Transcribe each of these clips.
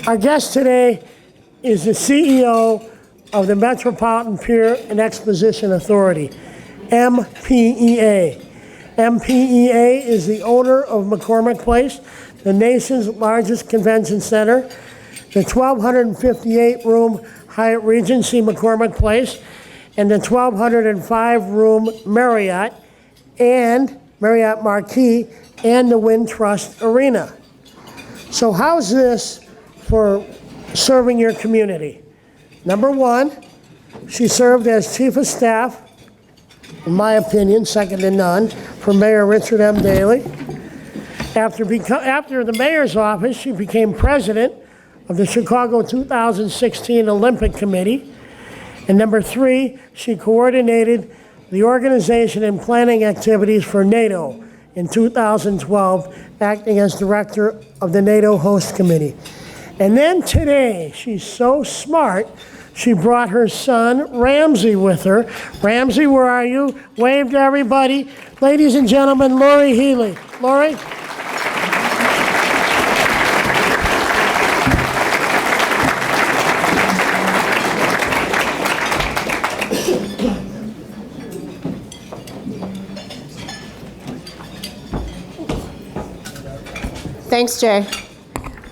Our guest today is the CEO of the Metropolitan Pier and Exposition Authority, MPEA. MPEA is the owner of McCormick Place, the nation's largest convention center, the 1,258-room Hyatt Regency McCormick Place, and the 1,205-room Marriott and Marriott Marquis and the Wintrust Arena. So how's this for serving your community? Number one, she served as Chief of Staff, in my opinion, second to none, for Mayor Richard M. Daley. After the mayor's office, she became president of the Chicago 2016 Olympic Committee. And number three, she coordinated the organization and planning activities for NATO in 2012, acting as director of the NATO Host Committee. And then today, she's so smart, she brought her son, Ramsey, with her. Ramsey, where are you? Wave to everybody. Ladies and gentlemen, Lori Healey. Lori? Thanks, Jay.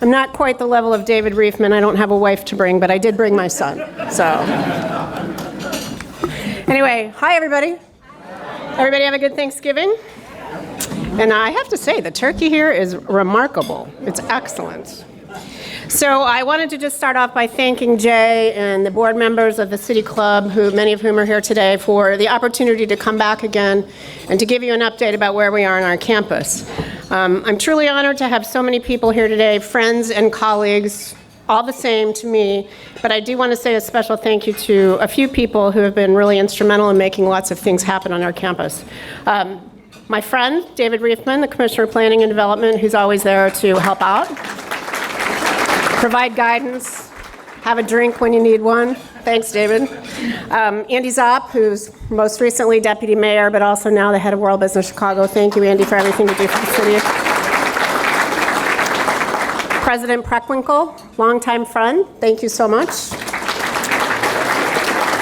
I'm not quite the level of David Riefman. I don't have a wife to bring, but I did bring my son. So, anyway, hi everybody. Everybody have a good Thanksgiving? And I have to say, the turkey here is remarkable. It's excellent. So I wanted to just start off by thanking Jay and the board members of the City Club, many of whom are here today, for the opportunity to come back again and to give you an update about where we are on our campus. I'm truly honored to have so many people here today, friends and colleagues, all the same to me, but I do want to say a special thank you to a few people who have been really instrumental in making lots of things happen on our campus. My friend, David Riefman, the Commissioner of Planning and Development, who's always there to help out, provide guidance, have a drink when you need one. Thanks, David. Andy Zopp, who's most recently Deputy Mayor, but also now the head of World Business Chicago. Thank you, Andy, for everything you do for the city. President Preckwinkle, longtime friend. Thank you so much.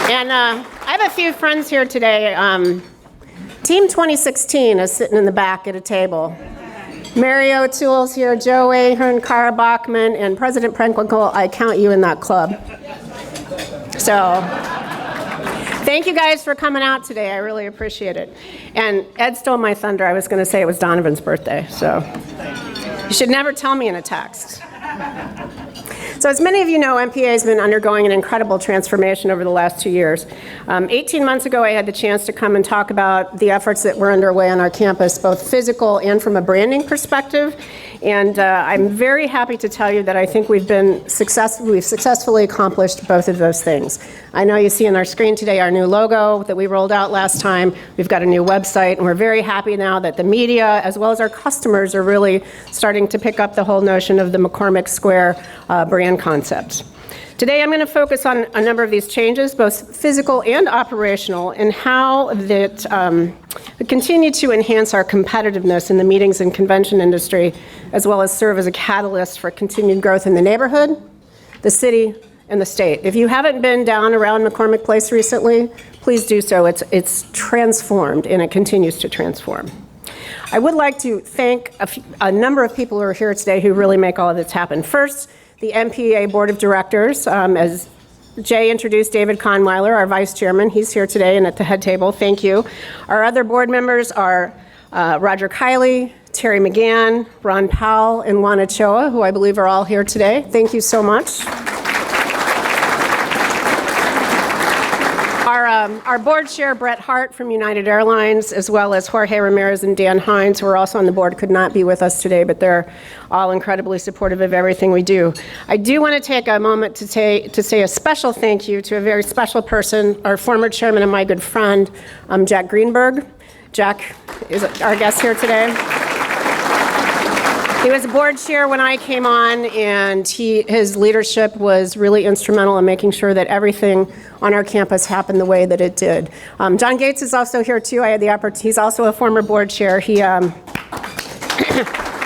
And I have a few friends here today. Team 2016 is sitting in the back at a table. Mary O'Toole's here, Joe Ahern, Cara Bachman, and President Preckwinkle. I count you in that club. So, thank you guys for coming out today. I really appreciate it. And Ed stole my thunder. I was going to say it was Donovan's birthday, so you should never tell me in a text. So as many of you know, MPA has been undergoing an incredible transformation over the last 2 years. 18 months ago, I had the chance to come and talk about the efforts that were underway on our campus, both physical and from a branding perspective. And I'm very happy to tell you that I think we've successfully accomplished both of those things. I know you see on our screen today our new logo that we rolled out last time. We've got a new website, and we're very happy now that the media, as well as our customers, are really starting to pick up the whole notion of the McCormick Square brand concept. Today I'm going to focus on a number of these changes, both physical and operational, and how that continue to enhance our competitiveness in the meetings and convention industry, as well as serve as a catalyst for continued growth in the neighborhood, the city, and the state. If you haven't been down around McCormick Place recently, please do so. It's transformed, and it continues to transform. I would like to thank a number of people who are here today who really make all of this happen. First, the MPEA Board of Directors. As Jay introduced, David Kahnweiler, our Vice Chairman. He's here today and at the head table. Thank you. Our other board members are Roger Healey, Terry McGann, Ron Powell, and Juan Ochoa, who I believe are all here today. Thank you so much. Our board chair, Brett Hart from United Airlines, as well as Jorge Ramirez and Dan Hines, who are also on the board, could not be with us today, but they're all incredibly supportive of everything we do. I do want to take a moment to say a special thank you to a very special person, our former chairman and my good friend, Jack Greenberg. Jack is our guest here today. He was a board chair when I came on, and his leadership was really instrumental in making sure that everything on our campus happened the way that it did. John Gates is also here too. I had the opportunity. He's also a former board chair. He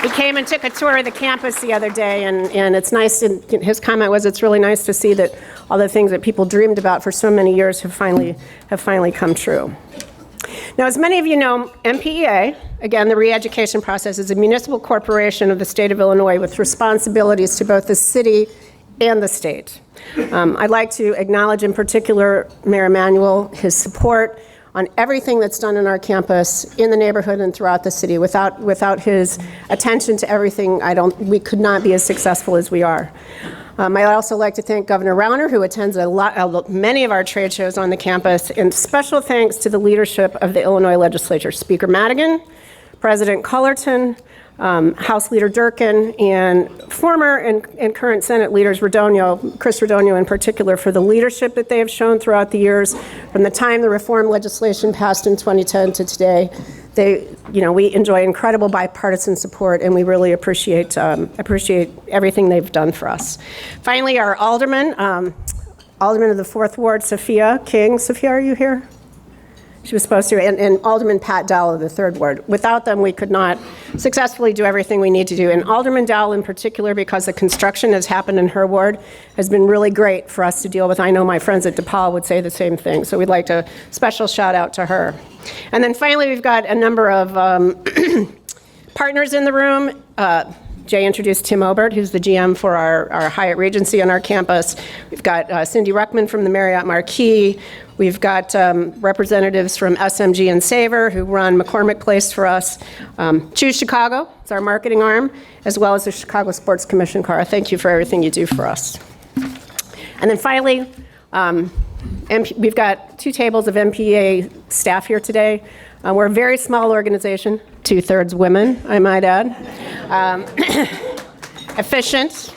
He came and took a tour of the campus the other day, and it's nice, his comment was, it's really nice to see that all the things that people dreamed about for so many years have finally come true. Now, as many of you know, MPEA, again, the re-education process, is a municipal corporation of the state of Illinois with responsibilities to both the city and the state. I'd like to acknowledge in particular Mayor Emanuel, his support on everything that's done in our campus, in the neighborhood and throughout the city. Without his attention to everything, we could not be as successful as we are. I'd also like to thank Governor Rauner, who attends many of our trade shows on the campus, and special thanks to the leadership of the Illinois legislature, Speaker Madigan, President Cullerton, House Leader Durkin, and former and current Senate leaders Chris Radonio in particular, for the leadership that they have shown throughout the years, from the time the reform legislation passed in 2010 to today. We enjoy incredible bipartisan support, and we really appreciate everything they've done for us. Finally, our alderman of the 4th Ward, Sophia King. Sophia, are you here? She was supposed to, and Alderman Pat Dowell of the 3rd Ward. Without them, we could not successfully do everything we need to do. And Alderman Dowell in particular, because the construction has happened in her ward, has been really great for us to deal with. I know my friends at DePaul would say the same thing, so we'd like to special shout out to her. And then finally, we've got a number of partners in the room. Jay introduced Tim Obert, who's the GM for our Hyatt Regency on our campus. We've got Cindy Ruckman from the Marriott Marquis. We've got representatives from SMG and Savor, who run McCormick Place for us. Choose Chicago, it's our marketing arm, as well as the Chicago Sports Commission. Cara, thank you for everything you do for us. And then finally, we've got 2 tables of MPEA staff here today. We're a very small organization, 2/3 women, I might add. Efficient,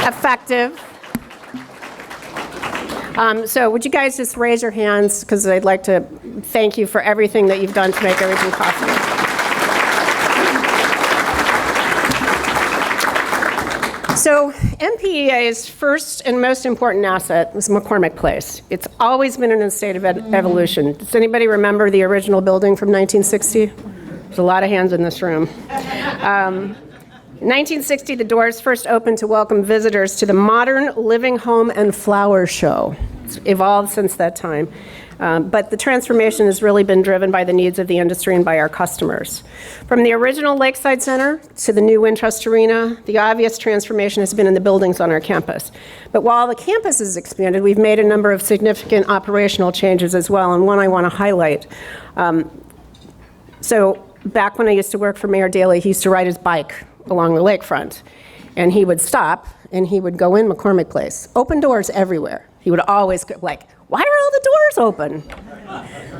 effective. So would you guys just raise your hands, because I'd like to thank you for everything that you've done to make everything possible. So MPEA's first and most important asset was McCormick Place. It's always been in a state of evolution. Does anybody remember the original building from 1960? There's a lot of hands in this room. In 1960, the doors first opened to welcome visitors to the modern living home and flower show. It's evolved since that time. But the transformation has really been driven by the needs of the industry and by our customers. From the original Lakeside Center to the new Wintrust Arena, the obvious transformation has been in the buildings on our campus. But while the campus has expanded, we've made a number of significant operational changes as well, and one I want to highlight. So back when I used to work for Mayor Daley, he used to ride his bike along the lakefront, and he would stop and he would go in McCormick Place. Open doors everywhere. He would always go, like, why are all the doors open?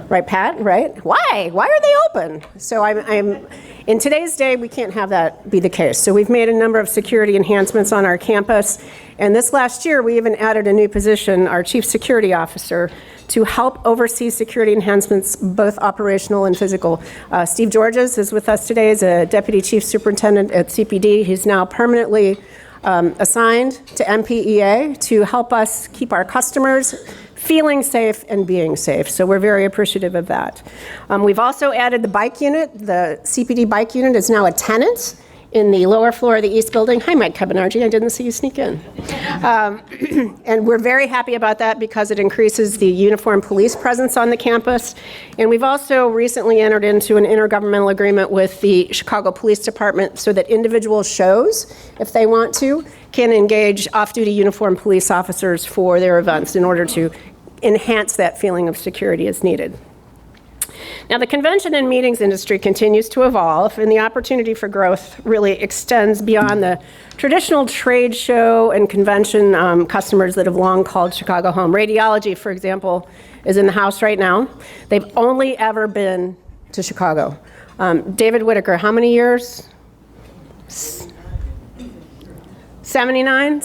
Right, Pat, right? Why are they open? So in today's day, we can't have that be the case. So we've made a number of security enhancements on our campus. And this last year, we even added a new position, our Chief Security Officer, to help oversee security enhancements, both operational and physical. Steve Georges is with us today as a Deputy Chief Superintendent at CPD. He's now permanently assigned to MPEA to help us keep our customers feeling safe and being safe. So we're very appreciative of that. We've also added the bike unit. The CPD bike unit is now a tenant in the lower floor of the East Building. Hi, Mike Cabanargi, I didn't see you sneak in. And we're very happy about that because it increases the uniformed police presence on the campus. And we've also recently entered into an intergovernmental agreement with the Chicago Police Department so that individual shows, if they want to, can engage off-duty uniformed police officers for their events in order to enhance that feeling of security as needed. Now, the convention and meetings industry continues to evolve, and the opportunity for growth really extends beyond the traditional trade show and convention customers that have long called Chicago home. Radiology, for example, is in the house right now. They've only ever been to Chicago. David Whitaker, how many years? 79?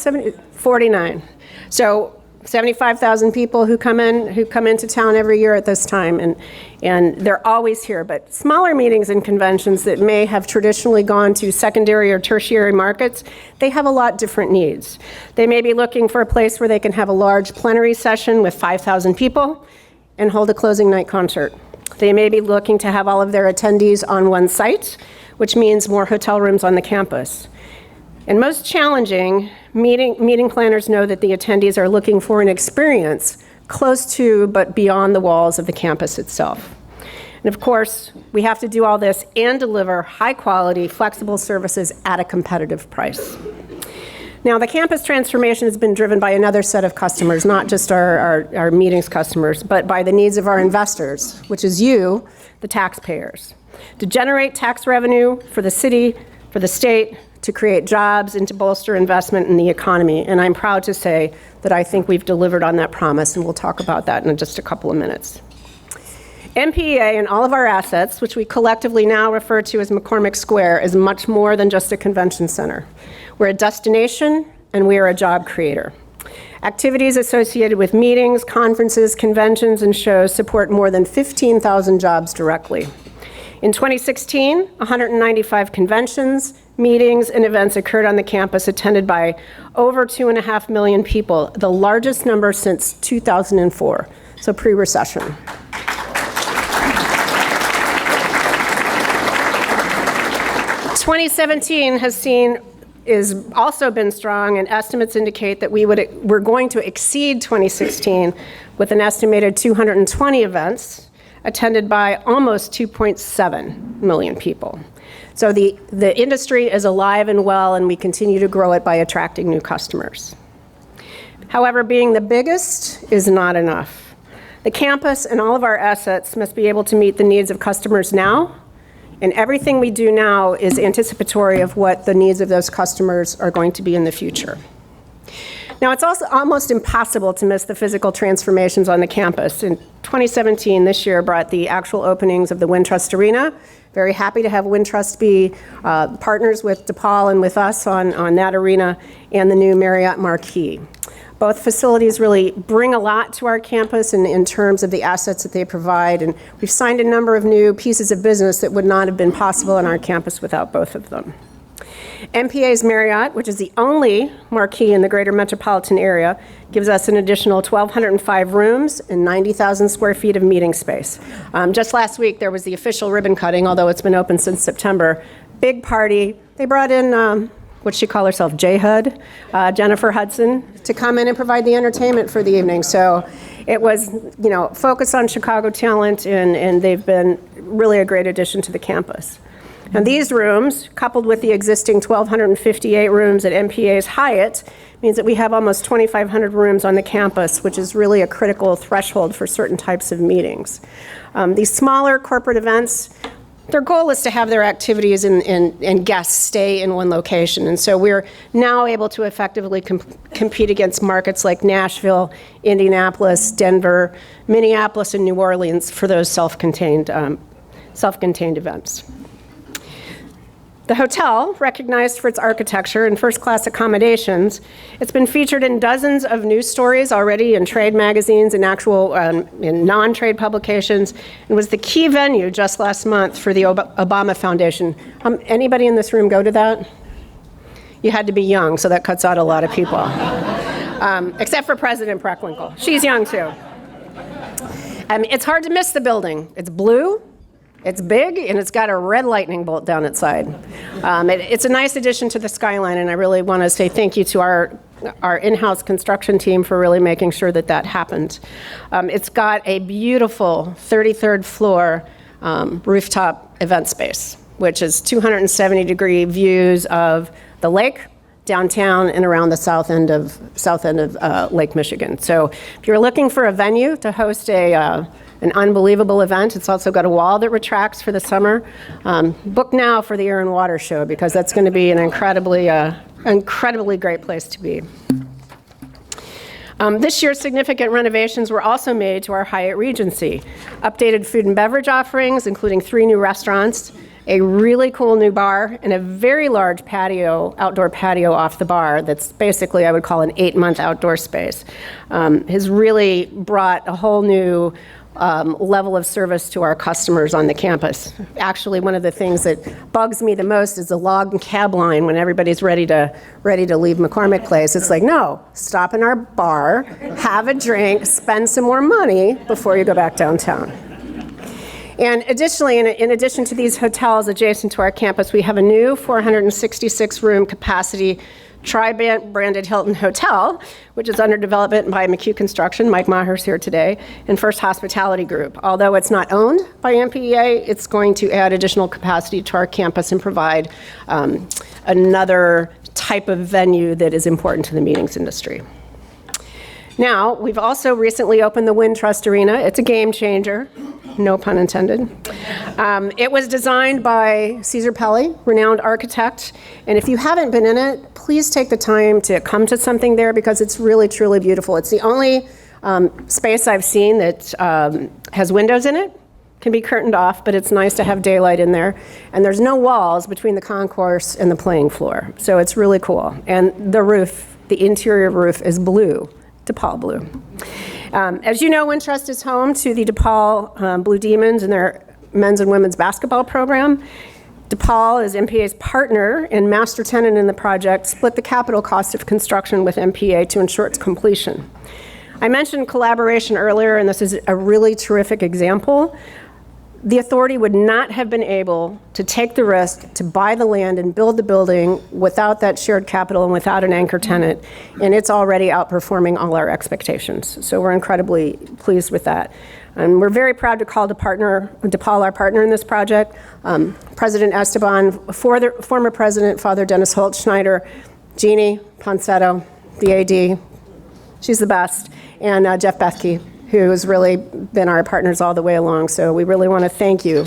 49. So 75,000 people who come into town every year at this time, and they're always here. But smaller meetings and conventions that may have traditionally gone to secondary or tertiary markets, they have a lot different needs. They may be looking for a place where they can have a large plenary session with 5,000 people and hold a closing night concert. They may be looking to have all of their attendees on one site, which means more hotel rooms on the campus. And most challenging, meeting planners know that the attendees are looking for an experience close to but beyond the walls of the campus itself. And of course, we have to do all this and deliver high-quality, flexible services at a competitive price. Now, the campus transformation has been driven by another set of customers, not just our meetings customers, but by the needs of our investors, which is you, the taxpayers, to generate tax revenue for the city, for the state, to create jobs and to bolster investment in the economy. And I'm proud to say that I think we've delivered on that promise, and we'll talk about that in just a couple of minutes. MPEA and all of our assets, which we collectively now refer to as McCormick Square, is much more than just a convention center. We're a destination, and we are a job creator. Activities associated with meetings, conferences, conventions, and shows support more than 15,000 jobs directly. In 2016, 195 conventions, meetings, and events occurred on the campus, attended by over 2.5 million people, the largest number since 2004, so pre-recession. 2017 has also been strong, and estimates indicate that we're going to exceed 2016 with an estimated 220 events attended by almost 2.7 million people. So the industry is alive and well, and we continue to grow it by attracting new customers. However, being the biggest is not enough. The campus and all of our assets must be able to meet the needs of customers now, and everything we do now is anticipatory of what the needs of those customers are going to be in the future. Now, it's also almost impossible to miss the physical transformations on the campus. In 2017, this year, brought the actual openings of the Wintrust Arena. Very happy to have Wintrust be partners with DePaul and with us on that arena, and the new Marriott Marquis. Both facilities really bring a lot to our campus in terms of the assets that they provide, and we've signed a number of new pieces of business that would not have been possible on our campus without both of them. MPA's Marriott, which is the only marquee in the greater metropolitan area, gives us an additional 1,205 rooms and 90,000 square feet of meeting space. Just last week, there was the official ribbon cutting, although it's been open since September. Big party. They brought in what she called herself, J-HUD, Jennifer Hudson, to come in and provide the entertainment for the evening. So it was, focused on Chicago talent, and they've been really a great addition to the campus. And these rooms, coupled with the existing 1,258 rooms at MPA's Hyatt, means that we have almost 2,500 rooms on the campus, which is really a critical threshold for certain types of meetings. These smaller corporate events, their goal is to have their activities and guests stay in one location. And so we're now able to effectively compete against markets like Nashville, Indianapolis, Denver, Minneapolis, and New Orleans for those self-contained events. The hotel, recognized for its architecture and first-class accommodations, it's been featured in dozens of news stories already in trade magazines and in non-trade publications, and was the key venue just last month for the Obama Foundation. Anybody in this room go to that? You had to be young, so that cuts out a lot of people. Except for President Preckwinkle. She's young, too. It's hard to miss the building. It's blue. It's big, and it's got a red lightning bolt down its side. It's a nice addition to the skyline, and I really want to say thank you to our in-house construction team for really making sure that happened. It's got a beautiful 33rd floor rooftop event space, which is 270-degree views of the lake, downtown, and around the south end of Lake Michigan. So if you're looking for a venue to host an unbelievable event. It's also got a wall that retracts for the summer. Book now for the Air and Water Show, because that's going to be an incredibly great place to be. This year, significant renovations were also made to our Hyatt Regency. Updated food and beverage offerings, including 3 new restaurants, a really cool new bar, and a very large outdoor patio off the bar that's basically, I would call, an 8-month outdoor space. Has really brought a whole new level of service to our customers on the campus. Actually, one of the things that bugs me the most is the log and cab line when everybody's ready to leave McCormick Place. It's like, no, stop in our bar, have a drink, spend some more money before you go back downtown. And additionally, in addition to these hotels adjacent to our campus, we have a new 466-room capacity tri-branded Hilton Hotel, which is under development by McHugh Construction. Mike Maher's here today, and First Hospitality Group. Although it's not owned by MPEA, it's going to add additional capacity to our campus and provide another type of venue that is important to the meetings industry. Now, we've also recently opened the Wintrust Arena. It's a game changer, no pun intended. It was designed by Caesar Pelli, renowned architect. And if you haven't been in it, please take the time to come to something there because it's really, truly beautiful. It's the only space I've seen that has windows in it. Can be curtained off, but it's nice to have daylight in there. And there's no walls between the concourse and the playing floor. So it's really cool. And the roof, the interior roof is blue. DePaul Blue. As you know, Wintrust is home to the DePaul Blue Demons and their men's and women's basketball program. DePaul is MPA's partner and master tenant in the project, split the capital cost of construction with MPA to ensure its completion. I mentioned collaboration earlier, and this is a really terrific example. The authority would not have been able to take the risk to buy the land and build the building without that shared capital and without an anchor tenant, and it's already outperforming all our expectations. So we're incredibly pleased with that. And we're very proud to call DePaul our partner in this project. President Esteban, former President, Father Dennis Holt Schneider, Jeannie Ponsetto, the AD, she's the best, and Jeff Bethke, who has really been our partners all the way along. So we really want to thank you.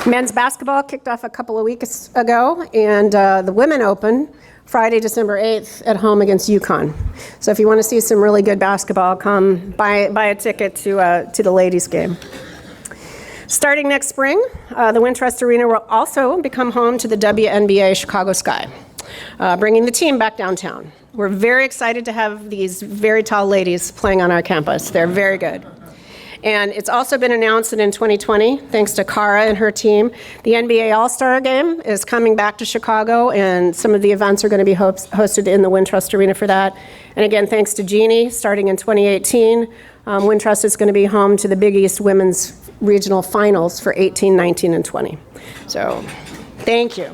Men's basketball kicked off a couple of weeks ago, and the women open Friday, December 8th at home against UConn. So if you want to see some really good basketball, come buy a ticket to the ladies' game. Starting next spring, the Wintrust Arena will also become home to the WNBA Chicago Sky. Bringing the team back downtown. We're very excited to have these very tall ladies playing on our campus. They're very good. And it's also been announced that in 2020, thanks to Cara and her team, the NBA All-Star Game is coming back to Chicago, and some of the events are going to be hosted in the Wintrust Arena for that. And again, thanks to Jeannie, starting in 2018, Wintrust is going to be home to the Big East Women's Regional Finals for 18, 19, and 20. So, thank you.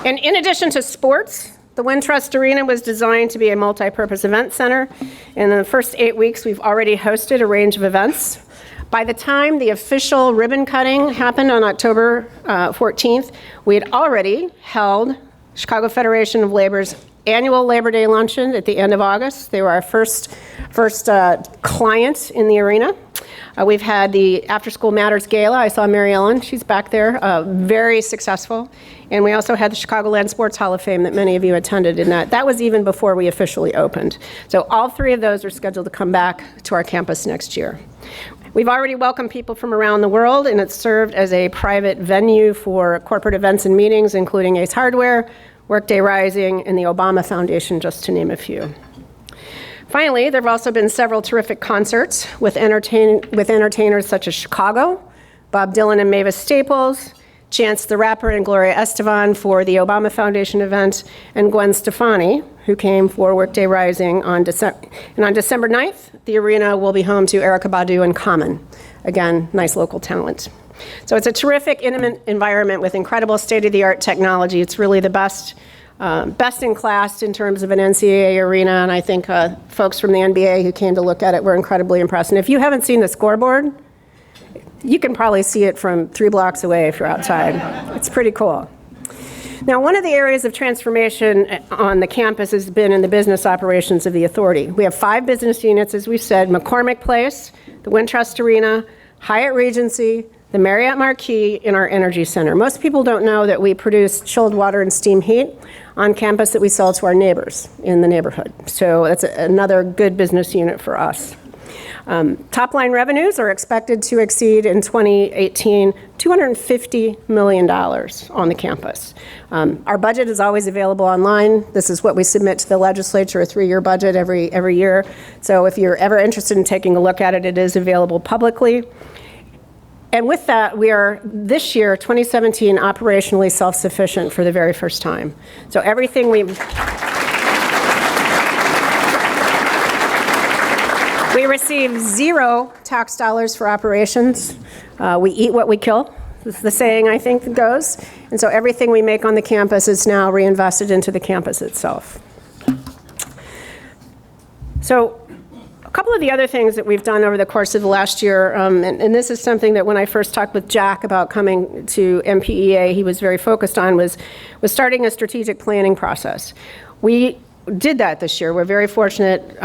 And in addition to sports, the Wintrust Arena was designed to be a multi-purpose event center. In the first 8 weeks, we've already hosted a range of events. By the time the official ribbon cutting happened on October 14th, we had already held Chicago Federation of Labor's annual Labor Day luncheon at the end of August. They were our first client in the arena. We've had the After School Matters Gala. I saw Mary Ellen, she's back there, very successful. And we also had the Chicagoland Sports Hall of Fame that many of you attended, and that was even before we officially opened. So all three of those are scheduled to come back to our campus next year. We've already welcomed people from around the world, and it's served as a private venue for corporate events and meetings, including Ace Hardware, Workday Rising, and the Obama Foundation, just to name a few. Finally, there have also been several terrific concerts with entertainers such as Chicago, Bob Dylan and Mavis Staples, Chance the Rapper and Gloria Estefan for the Obama Foundation event, and Gwen Stefani, who came for Workday Rising on December 9th, the arena will be home to Erykah Badu and Common. Again, nice local talent. So it's a terrific, intimate environment with incredible state-of-the-art technology. It's really the best in class in terms of an NCAA arena, and I think folks from the NBA who came to look at it were incredibly impressed. And if you haven't seen the scoreboard, you can probably see it from 3 blocks away if you're outside. It's pretty cool. Now, one of the areas of transformation on the campus has been in the business operations of the authority. We have 5 business units, as we've said: McCormick Place, the Wintrust Arena, Hyatt Regency, the Marriott Marquis, and our Energy Center. Most people don't know that we produce chilled water and steam heat on campus that we sell to our neighbors in the neighborhood. So that's another good business unit for us. Top line revenues are expected to exceed in 2018 $250 million on the campus. Our budget is always available online. This is what we submit to the legislature, a 3-year budget every year. So if you're ever interested in taking a look at it, it is available publicly. And with that, we are, this year, 2017, operationally self-sufficient for the very first time. So everything we receive 0 tax dollars for operations. We eat what we kill. This is the saying, I think, that goes. And so everything we make on the campus is now reinvested into the campus itself. So a couple of the other things that we've done over the course of the last year, and this is something that when I first talked with Jack about coming to MPEA, he was very focused on, was starting a strategic planning process. We did that this year. We're very fortunate.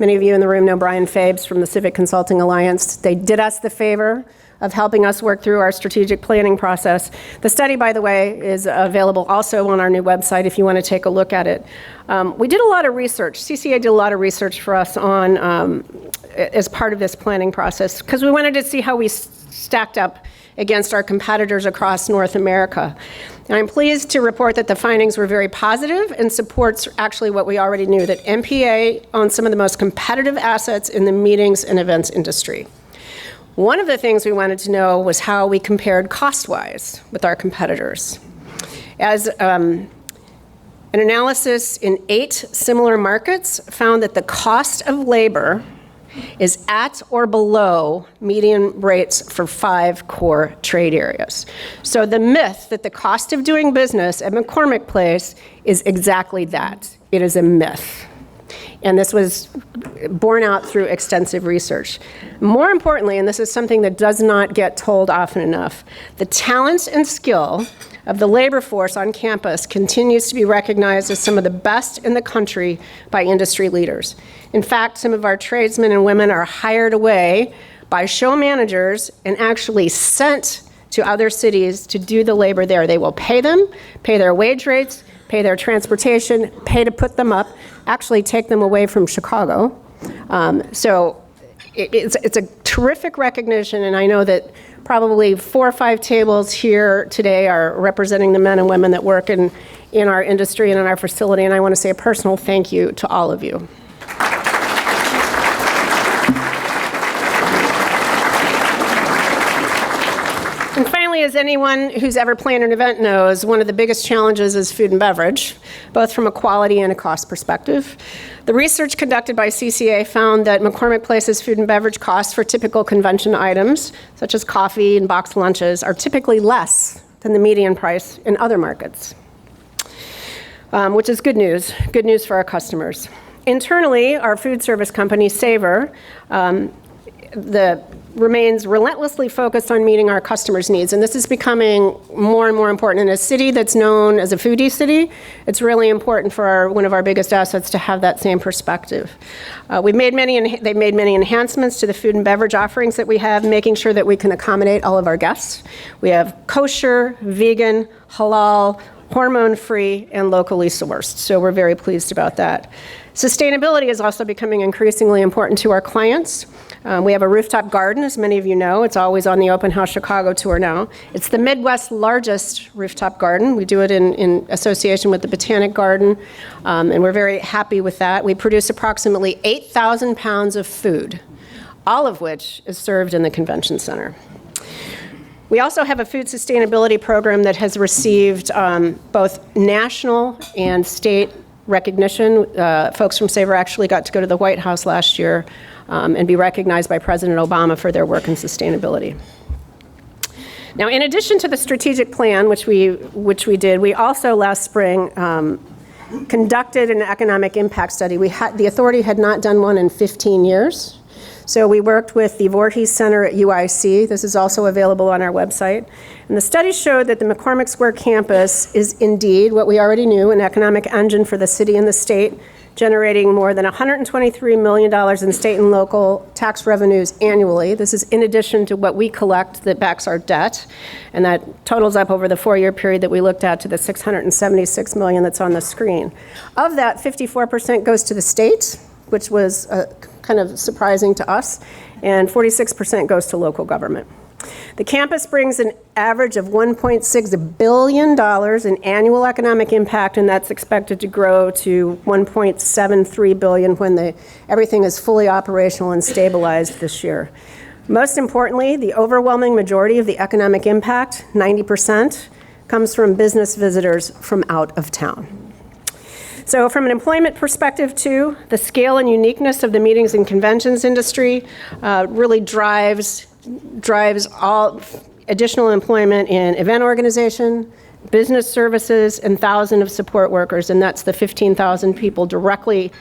Many of you in the room know Brian Fabes from the Civic Consulting Alliance. They did us the favor of helping us work through our strategic planning process. The study, by the way, is available also on our new website if you want to take a look at it. We did a lot of research. CCA did a lot of research for us on, as part of this planning process, because we wanted to see how we stacked up against our competitors across North America. And I'm pleased to report that the findings were very positive and supports actually what we already knew, that MPA owns some of the most competitive assets in the meetings and events industry. One of the things we wanted to know was how we compared cost-wise with our competitors. As an analysis in 8 similar markets found that the cost of labor is at or below median rates for 5 core trade areas. So the myth that the cost of doing business at McCormick Place is exactly that. It is a myth. And this was borne out through extensive research. More importantly, and this is something that does not get told often enough, the talent and skill of the labor force on campus continues to be recognized as some of the best in the country by industry leaders. In fact, some of our tradesmen and women are hired away by show managers and actually sent to other cities to do the labor there. They will pay them, pay their wage rates, pay their transportation, pay to put them up, actually take them away from Chicago. So it's a terrific recognition, and I know that probably 4 or 5 tables here today are representing the men and women that work in our industry and in our facility, and I want to say a personal thank you to all of you. And finally, as anyone who's ever planned an event knows, one of the biggest challenges is food and beverage, both from a quality and a cost perspective. The research conducted by CCA found that McCormick Place's food and beverage costs for typical convention items, such as coffee and boxed lunches, are typically less than the median price in other markets, which is good news for our customers. Internally, our food service company, Savor, remains relentlessly focused on meeting our customers' needs, and this is becoming more and more important. In a city that's known as a foodie city, it's really important for one of our biggest assets to have that same perspective. They've made many enhancements to the food and beverage offerings that we have, making sure that we can accommodate all of our guests. We have kosher, vegan, halal, hormone-free, and locally sourced, so we're very pleased about that. Sustainability is also becoming increasingly important to our clients. We have a rooftop garden, as many of you know. It's always on the Open House Chicago tour now. It's the Midwest's largest rooftop garden. We do it in association with the Botanic Garden, and we're very happy with that. We produce approximately 8,000 pounds of food, all of which is served in the convention center. We also have a food sustainability program that has received both national and state recognition. Folks from Savor actually got to go to the White House last year and be recognized by President Obama for their work in sustainability. Now, in addition to the strategic plan, which we did, we also last spring conducted an economic impact study. The authority had not done one in 15 years. So we worked with the Voorhees Center at UIC. This is also available on our website. And the study showed that the McCormick Square campus is indeed what we already knew, an economic engine for the city and the state, generating more than $123 million in state and local tax revenues annually. This is in addition to what we collect that backs our debt. And that totals up over the 4-year period that we looked at to the $676 million that's on the screen. Of that, 54% goes to the state, which was kind of surprising to us, and 46% goes to local government. The campus brings an average of $1.6 billion in annual economic impact, and that's expected to grow to $1.73 billion when everything is fully operational and stabilized this year. Most importantly, the overwhelming majority of the economic impact, 90%, comes from business visitors from out of town. So from an employment perspective too, the scale and uniqueness of the meetings and conventions industry really drives all additional employment in event organization, business services, and thousands of support workers, and that's the 15,000 people directly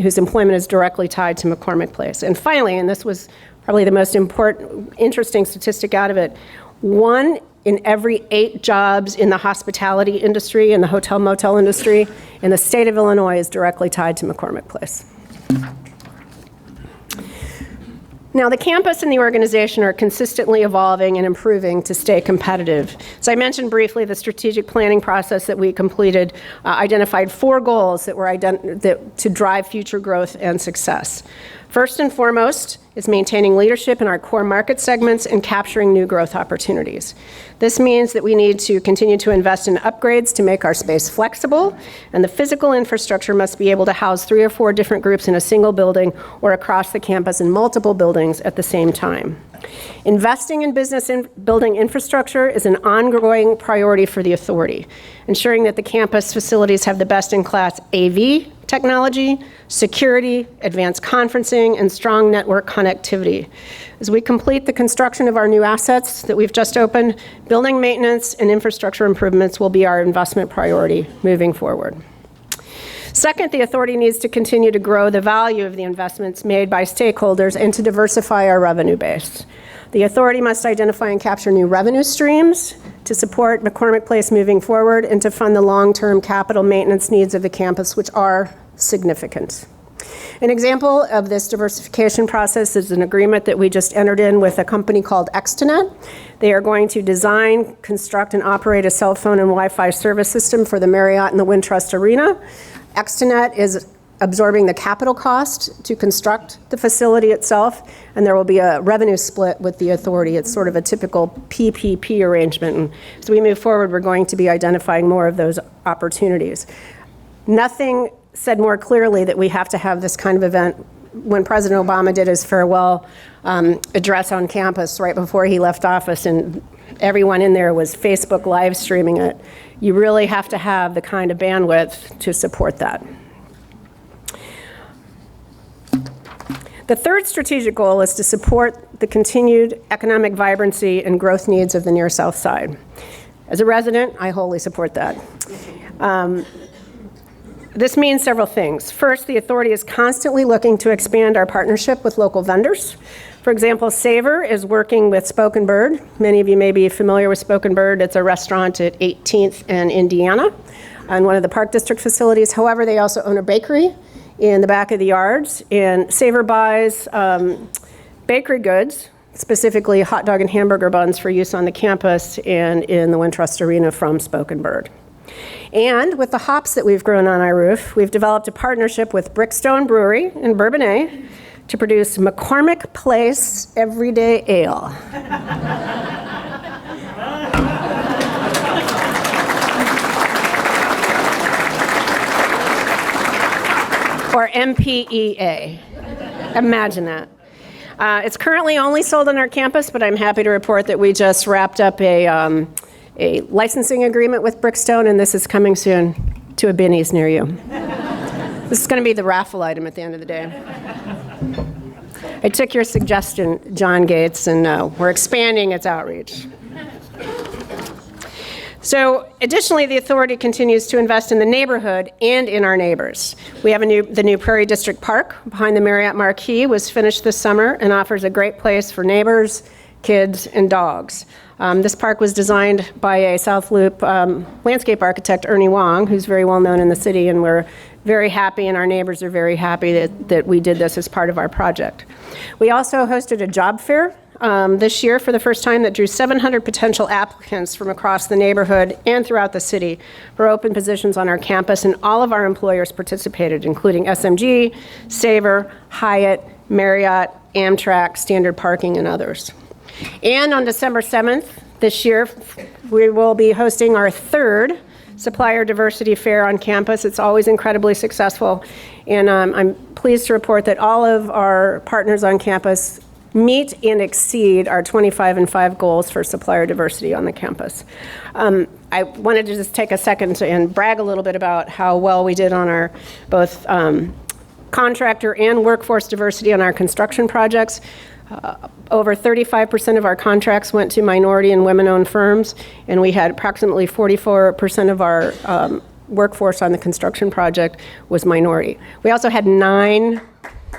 whose employment is directly tied to McCormick Place. And finally, and this was probably the most interesting statistic out of it, 1 in every 8 jobs in the hospitality industry, in the hotel motel industry, in the state of Illinois is directly tied to McCormick Place. Now, the campus and the organization are consistently evolving and improving to stay competitive. So I mentioned briefly the strategic planning process that we completed identified 4 goals that were to drive future growth and success. First and foremost is maintaining leadership in our core market segments and capturing new growth opportunities. This means that we need to continue to invest in upgrades to make our space flexible, and the physical infrastructure must be able to house 3 or 4 different groups in a single building or across the campus in multiple buildings at the same time. Investing in business building infrastructure is an ongoing priority for the authority, ensuring that the campus facilities have the best-in-class AV technology, security, advanced conferencing, and strong network connectivity. As we complete the construction of our new assets that we've just opened, building maintenance and infrastructure improvements will be our investment priority moving forward. Second, the authority needs to continue to grow the value of the investments made by stakeholders and to diversify our revenue base. The authority must identify and capture new revenue streams to support McCormick Place moving forward and to fund the long-term capital maintenance needs of the campus, which are significant. An example of this diversification process is an agreement that we just entered in with a company called Extenet. They are going to design, construct, and operate a cell phone and Wi-Fi service system for the Marriott and the Wintrust Arena. Extenet is absorbing the capital cost to construct the facility itself, and there will be a revenue split with the authority. It's sort of a typical PPP arrangement. And as we move forward, we're going to be identifying more of those opportunities. Nothing said more clearly that we have to have this kind of event. When President Obama did his farewell address on campus right before he left office, and everyone in there was Facebook live streaming it, you really have to have the kind of bandwidth to support that. The third strategic goal is to support the continued economic vibrancy and growth needs of the near South Side. As a resident, I wholly support that. This means several things. First, the authority is constantly looking to expand our partnership with local vendors. For example, Savor is working with Spoken Bird. Many of you may be familiar with Spoken Bird. It's a restaurant at 18th and Indiana on one of the Park District facilities. However, they also own a bakery in the back of the yards, and Savor buys bakery goods, specifically hot dog and hamburger buns for use on the campus and in the Wintrust Arena from Spoken Bird. And with the hops that we've grown on our roof, we've developed a partnership with Brickstone Brewery in Bourbonnais to produce McCormick Place Everyday Ale. Or MPEA. Imagine that. It's currently only sold on our campus, but I'm happy to report that we just wrapped up a licensing agreement with Brickstone, and this is coming soon to a Binny's near you. This is going to be the raffle item at the end of the day. I took your suggestion, John Gates, and we're expanding its outreach. So additionally, the authority continues to invest in the neighborhood and in our neighbors. We have the new Prairie District Park behind the Marriott Marquis was finished this summer and offers a great place for neighbors, kids, and dogs. This park was designed by a South Loop landscape architect, Ernie Wong, who's very well known in the city, and we're very happy, and our neighbors are very happy that we did this as part of our project. We also hosted a job fair this year for the first time that drew 700 potential applicants from across the neighborhood and throughout the city for open positions on our campus, and all of our employers participated, including SMG, Savor, Hyatt, Marriott, Amtrak, Standard Parking, and others. And on December 7th this year, we will be hosting our third Supplier Diversity Fair on campus. It's always incredibly successful, and I'm pleased to report that all of our partners on campus meet and exceed our 25 and 5 goals for supplier diversity on the campus. I wanted to just take a second and brag a little bit about how well we did on our both contractor and workforce diversity on our construction projects. Over 35% of our contracts went to minority and women-owned firms, and we had approximately 44% of our workforce on the construction project was minority. We also had 9,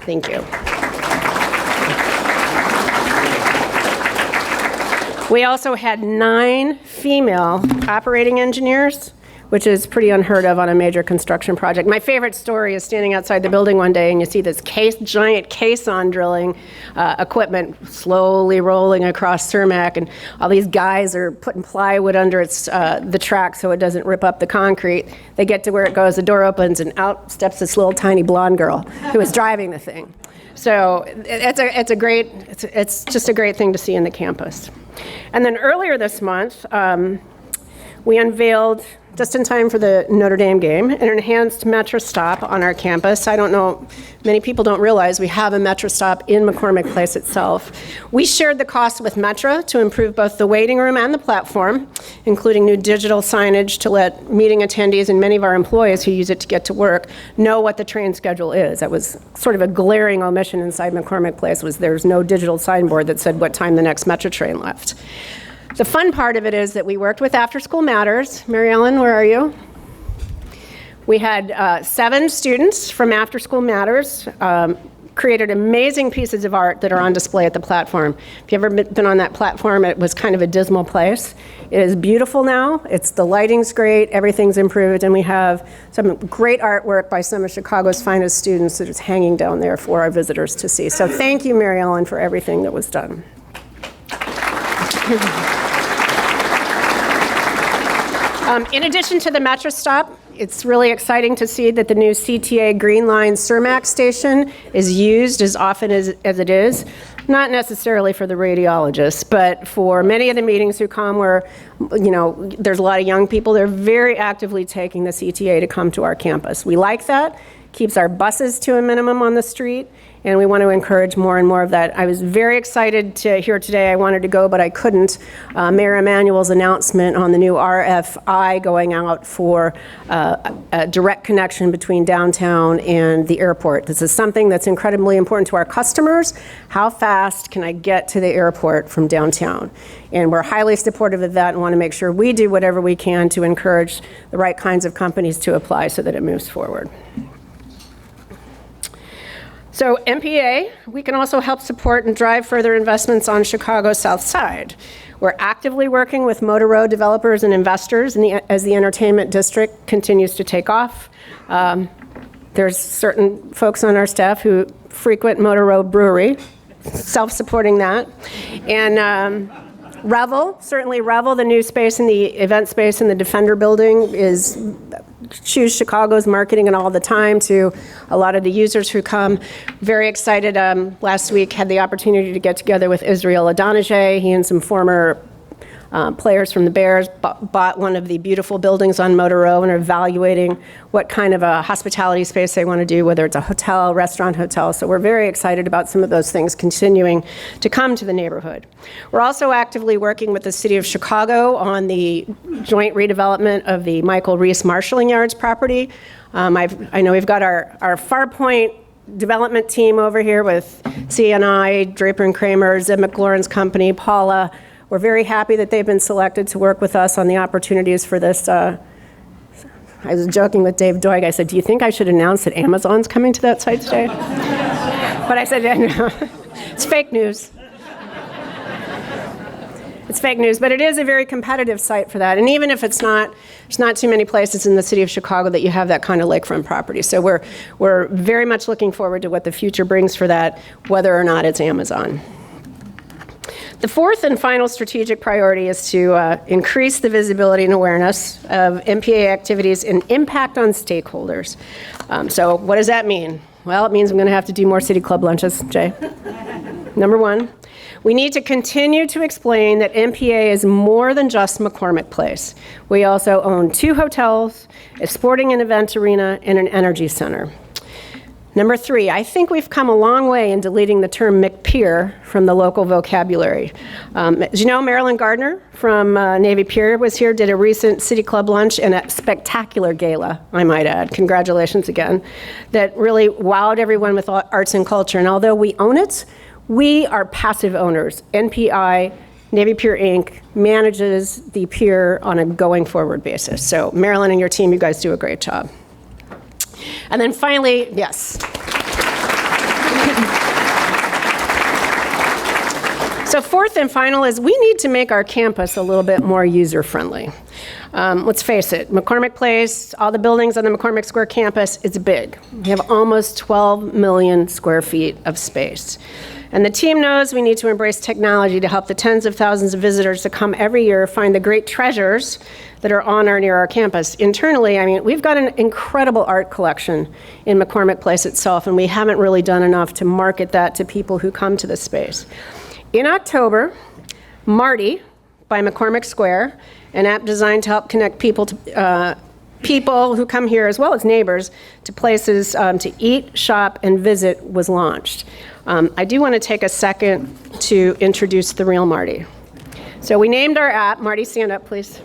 thank you. We also had 9 female operating engineers, which is pretty unheard of on a major construction project. My favorite story is standing outside the building one day and you see this giant caisson drilling equipment slowly rolling across Cermak, and all these guys are putting plywood under the track so it doesn't rip up the concrete. They get to where it goes, the door opens, and out steps this little tiny blonde girl who was driving the thing. So it's just a great thing to see in the campus. And then earlier this month, we unveiled, just in time for the Notre Dame game, an enhanced Metro stop on our campus. I don't know, many people don't realize we have a Metro stop in McCormick Place itself. We shared the cost with Metro to improve both the waiting room and the platform, including new digital signage to let meeting attendees and many of our employees who use it to get to work know what the train schedule is. That was sort of a glaring omission inside McCormick Place, was there's no digital signboard that said what time the next Metro train left. The fun part of it is that we worked with After School Matters. Mary Ellen, where are you? We had 7 students from After School Matters created amazing pieces of art that are on display at the platform. If you've ever been on that platform, it was kind of a dismal place. It is beautiful now. The lighting's great, everything's improved, and we have some great artwork by some of Chicago's finest students that is hanging down there for our visitors to see. So thank you, Mary Ellen, for everything that was done. In addition to the Metro stop, it's really exciting to see that the new CTA Green Line Cermak station is used as often as it is. Not necessarily for the radiologists, but for many of the meetings who come where, there's a lot of young people, they're very actively taking the CTA to come to our campus. We like that. Keeps our buses to a minimum on the street, and we want to encourage more and more of that. I was very excited to hear today, I wanted to go, but I couldn't, Mayor Emanuel's announcement on the new RFI going out for a direct connection between downtown and the airport. This is something that's incredibly important to our customers. How fast can I get to the airport from downtown? And we're highly supportive of that and want to make sure we do whatever we can to encourage the right kinds of companies to apply so that it moves forward. So MPA, we can also help support and drive further investments on Chicago's South Side. We're actively working with Motor Road developers and investors as the entertainment district continues to take off. There's certain folks on our staff who frequent Motor Road Brewery, self-supporting that. And Revel, certainly Revel, the new space in the event space in the Defender building is Choose Chicago's marketing and all the time to a lot of the users who come. Very excited. Last week had the opportunity to get together with Israel Adonijah. He and some former players from the Bears bought one of the beautiful buildings on Motor Row and are evaluating what kind of a hospitality space they want to do, whether it's a hotel, restaurant, hotel. So we're very excited about some of those things continuing to come to the neighborhood. We're also actively working with the City of Chicago on the joint redevelopment of the Michael Reese Marshalling Yards property. I know we've got our Farpoint development team over here with CNI, Draper and Kramer, Zeb McLaurin's company, Paula. We're very happy that they've been selected to work with us on the opportunities for this. I was joking with Dave Doig. I said, do you think I should announce that Amazon's coming to that site today? But I said, no, it's fake news. It's fake news, but it is a very competitive site for that. And even if it's not, there's not too many places in the city of Chicago that you have that kind of lakefront property. So we're very much looking forward to what the future brings for that, whether or not it's Amazon. The fourth and final strategic priority is to increase the visibility and awareness of MPA activities and impact on stakeholders. So what does that mean? Well, it means I'm going to have to do more City Club lunches, Jay. Number one, we need to continue to explain that MPA is more than just McCormick Place. We also own 2 hotels, a sporting and event arena, and an energy center. Number 3, I think we've come a long way in deleting the term McPier from the local vocabulary. As you know, Marilyn Gardner from Navy Pier was here, did a recent City Club lunch and a spectacular gala, I might add. Congratulations again. That really wowed everyone with arts and culture. And although we own it, we are passive owners. NPI, Navy Pier Inc., manages the pier on a going forward basis. So Marilyn and your team, you guys do a great job. And then finally, yes. So fourth and final is we need to make our campus a little bit more user-friendly. Let's face it, McCormick Place, all the buildings on the McCormick Square campus, it's big. We have almost 12 million square feet of space. And the team knows we need to embrace technology to help the tens of thousands of visitors that come every year find the great treasures that are on or near our campus. Internally, I mean, we've got an incredible art collection in McCormick Place itself, and we haven't really done enough to market that to people who come to the space. In October, Marty by McCormick Square, an app designed to help connect people to people who come here as well as neighbors to places to eat, shop, and visit was launched. I do want to take a second to introduce the real Marty. So we named our app, Marty, stand up, please.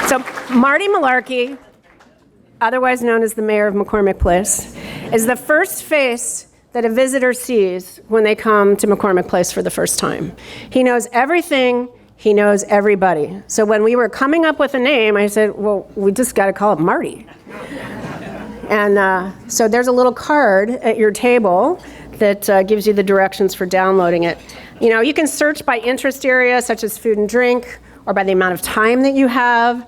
So Marty Malarkey, otherwise known as the mayor of McCormick Place, is the first face that a visitor sees when they come to McCormick Place for the first time. He knows everything, he knows everybody. So when we were coming up with a name, I said, well, we just got to call it Marty. And so there's a little card at your table that gives you the directions for downloading it. You know, you can search by interest area, such as food and drink, or by the amount of time that you have.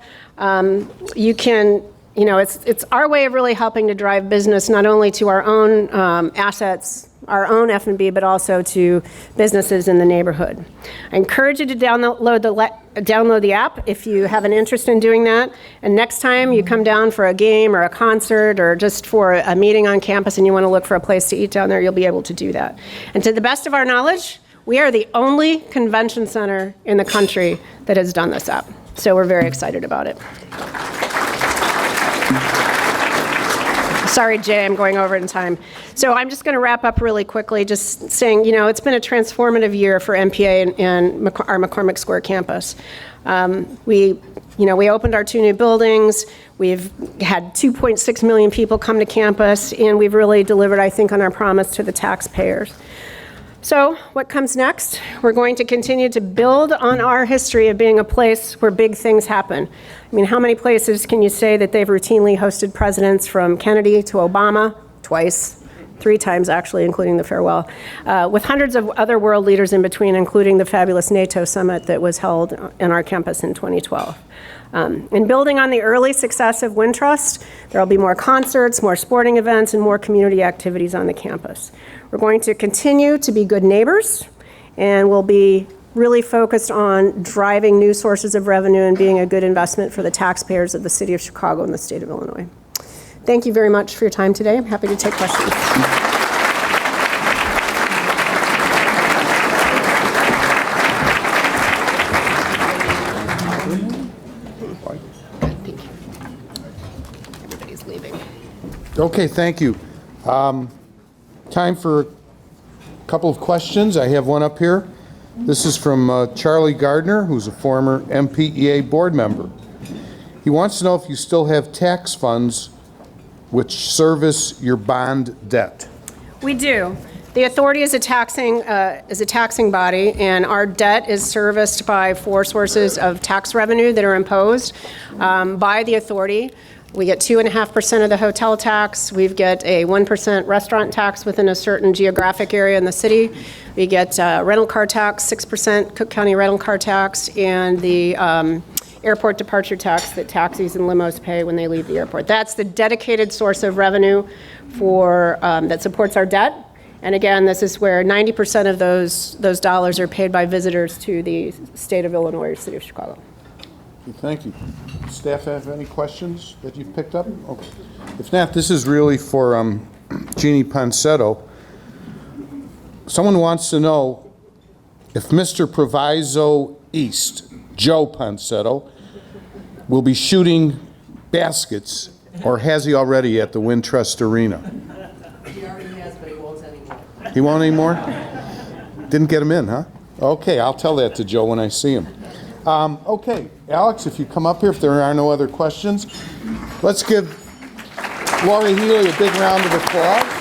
You can, you know, it's our way of really helping to drive business, not only to our own assets, our own F&B, but also to businesses in the neighborhood. I encourage you to download the app if you have an interest in doing that. And next time you come down for a game or a concert or just for a meeting on campus and you want to look for a place to eat down there, you'll be able to do that. And to the best of our knowledge, we are the only convention center in the country that has done this app. So we're very excited about it. Sorry, Jay, I'm going over in time. So I'm just going to wrap up really quickly, just saying, you know, it's been a transformative year for MPA and our McCormick Square campus. We opened our 2 new buildings. We've had 2.6 million people come to campus, and we've really delivered, I think, on our promise to the taxpayers. So what comes next? We're going to continue to build on our history of being a place where big things happen. I mean, how many places can you say that they've routinely hosted presidents from Kennedy to Obama? Twice, 3 times actually, including the farewell, with hundreds of other world leaders in between, including the fabulous NATO summit that was held in our campus in 2012. In building on the early success of Wintrust, there will be more concerts, more sporting events, and more community activities on the campus. We're going to continue to be good neighbors, and we'll be really focused on driving new sources of revenue and being a good investment for the taxpayers of the city of Chicago and the state of Illinois. Thank you very much for your time today. I'm happy to take questions. Everybody's leaving. Okay, thank you. Time for a couple of questions. I have one up here. This is from Charlie Gardner, who's a former MPEA board member. He wants to know if you still have tax funds which service your bond debt. We do. The authority is a taxing body, and our debt is serviced by 4 sources of tax revenue that are imposed by the authority. We get 2.5% of the hotel tax. We get a 1% restaurant tax within a certain geographic area in the city. We get rental car tax, 6% Cook County rental car tax, and the airport departure tax that taxis and limos pay when they leave the airport. That's the dedicated source of revenue for that supports our debt. And again, this is where 90% of those dollars are paid by visitors to the state of Illinois or city of Chicago. Thank you. Staff have any questions that you've picked up? Okay. If not, this is really for Jeannie Ponsetto. Someone wants to know if Mr. Proviso East, Joe Ponsetto, will be shooting baskets, or has he already at the Wintrust Arena? He already has, but he won't anymore. He won't anymore? Didn't get him in, huh? Okay, I'll tell that to Joe when I see him. Okay, Alex, if you come up here, if there are no other questions, let's give Lori Healey a big round of applause.